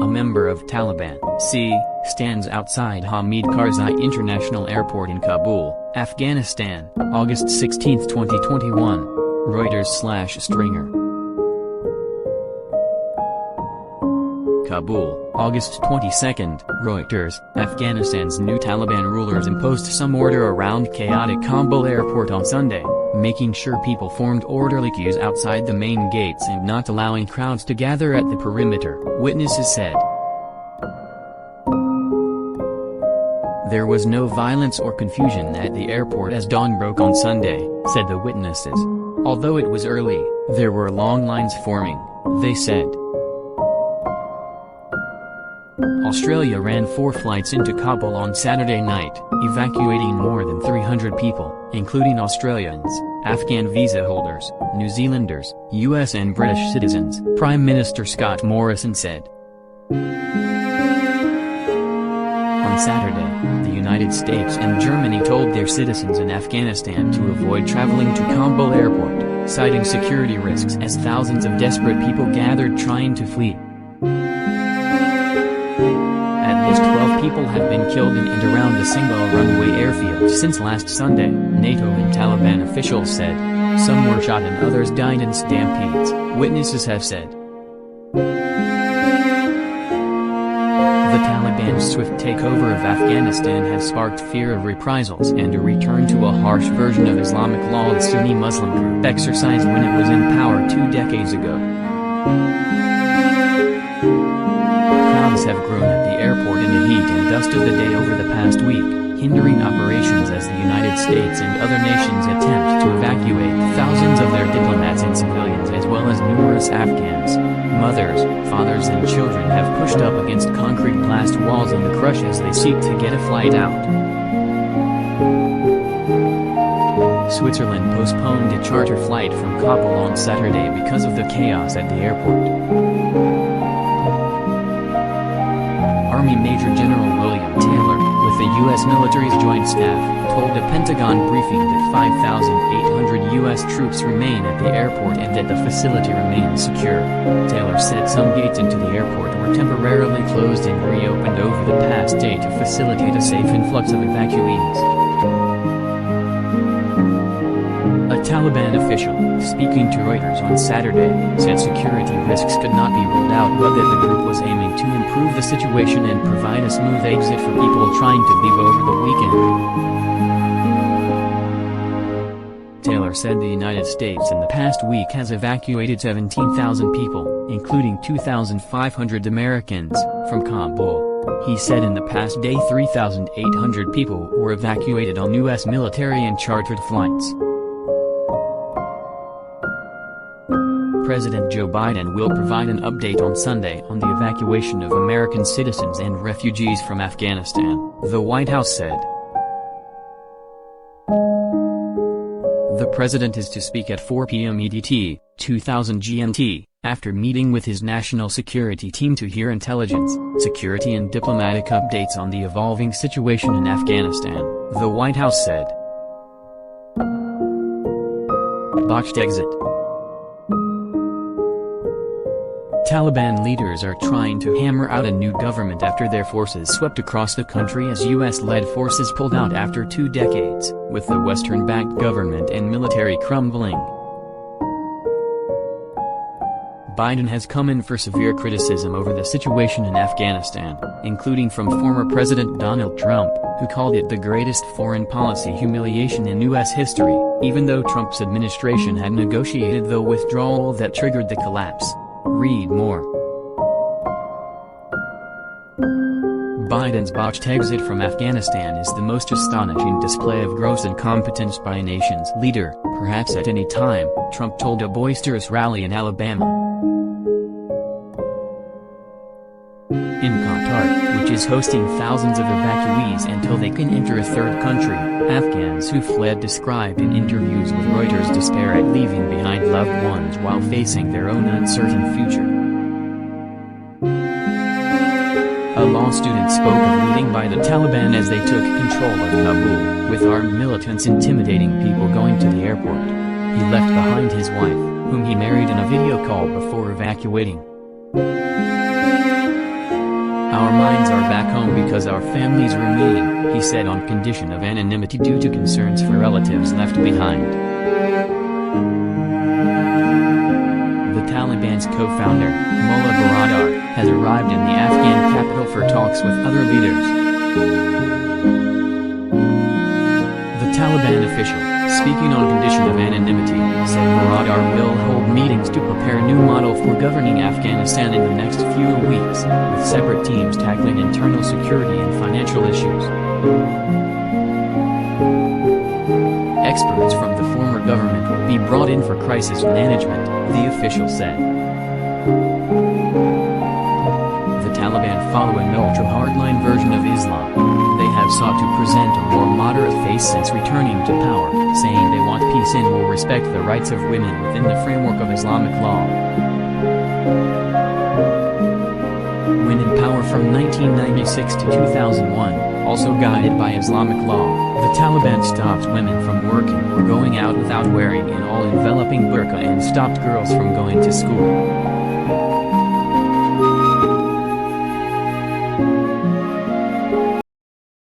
a member of Taliban, stands outside Hamid Karzai International Airport in Kabul, Afghanistan, August 16, 2021. Reuters/Stringer. Kabul, August 22, Reuters. Afghanistan's new Taliban rulers imposed some order around chaotic Kabul airport on Sunday, making sure people formed orderly queues outside the main gates and not allowing crowds to gather at the perimeter, witnesses said. There was no violence or confusion at the airport as dawn broke on Sunday, said the witnesses. Although it was early, there were long lines forming, they said. Australia ran 4 flights into Kabul on Saturday night, evacuating more than 300 people, including Australians, Afghan visa holders, New Zealanders, US and British citizens, Prime Minister Scott Morrison said. On Saturday, the United States and Germany told their citizens in Afghanistan to avoid traveling to Kabul airport, citing security risks as thousands of desperate people gathered trying to flee. At least 12 people have been killed in and around the single-runway airfield since last Sunday, NATO and Taliban officials said. Some were shot and others died in stampedes, witnesses have said. The Taliban's swift takeover of Afghanistan has sparked fear of reprisals and a return to a harsh version of Islamic law the Sunni Muslim group exercised when it was in power 2 decades ago. Crowds have grown at the airport in the heat and dust of the day over the past week, hindering operations as the United States and other nations attempt to evacuate thousands of their diplomats and civilians as well as numerous Afghans. Mothers, fathers and children have pushed up against concrete blast walls in the crush as they seek to get a flight out. Switzerland postponed a charter flight from Kabul on Saturday because of the chaos at the airport. Army Major General William Taylor, with the U.S. military's Joint Staff, told a Pentagon briefing that 5,800 U.S. troops remain at the airport and that the facility remains secure. Taylor said some gates into the airport were temporarily closed and reopened over the past day to facilitate a safe influx of evacuees. A Taliban official, speaking to Reuters on Saturday, said security risks could not be ruled out but that the group was aiming to improve the situation and provide a smooth exit for people trying to leave over the weekend. Taylor said the United States in the past week has evacuated 17,000 people, including 2,500 Americans, from Kabul. He said in the past day 3,800 people were evacuated on U.S. military and chartered flights. President Joe Biden will provide an update on Sunday on the evacuation of American citizens and refugees from Afghanistan, the White House said. The president is to speak at 4 p.m. EDT, 2000 GMT, after meeting with his national security team to hear intelligence, security and diplomatic updates on the evolving situation in Afghanistan, the White House said. Botched exit. Taliban leaders are trying to hammer out a new government after their forces swept across the country as U.S.-led forces pulled out after 2 decades, with the Western-backed government and military crumbling. Biden has come in for severe criticism over the situation in Afghanistan, including from former President Donald Trump, who called it the greatest foreign policy humiliation in U.S. history, even though Trump's administration had negotiated the withdrawal that triggered the collapse. Read more. Biden's botched exit from Afghanistan is the most astonishing display of gross incompetence by a nation's leader, perhaps at any time, Trump told a boisterous rally in Alabama. In Qatar, which is hosting thousands of evacuees until they can enter a third country, Afghans who fled described in interviews with Reuters despair at leaving behind loved ones while facing their own uncertain future. A law student spoke of looting by the Taliban as they took control of Kabul, with armed militants intimidating people going to the airport. He left behind his wife, whom he married in a video call before evacuating. Our minds are back home because our families remain, he said on condition of anonymity due to concerns for relatives left behind. The Taliban's co-founder, Mullah Baradar, has arrived in the Afghan capital for talks with other leaders. The Taliban official, speaking on condition of anonymity, said Baradar will hold meetings to prepare a new model for governing Afghanistan in the next few weeks, with separate teams tackling internal security and financial issues. Experts from the former government will be brought in for crisis management, the official said. The Taliban follow an ultra-hardline version of Islam. They have sought to present a more moderate face since returning to power, saying they want peace and will respect the rights of women within the framework of Islamic law. When in power from 1996 to 2001, also guided by Islamic law, the Taliban stopped women from working or going out without wearing an all-enveloping burqa and stopped girls from going to school.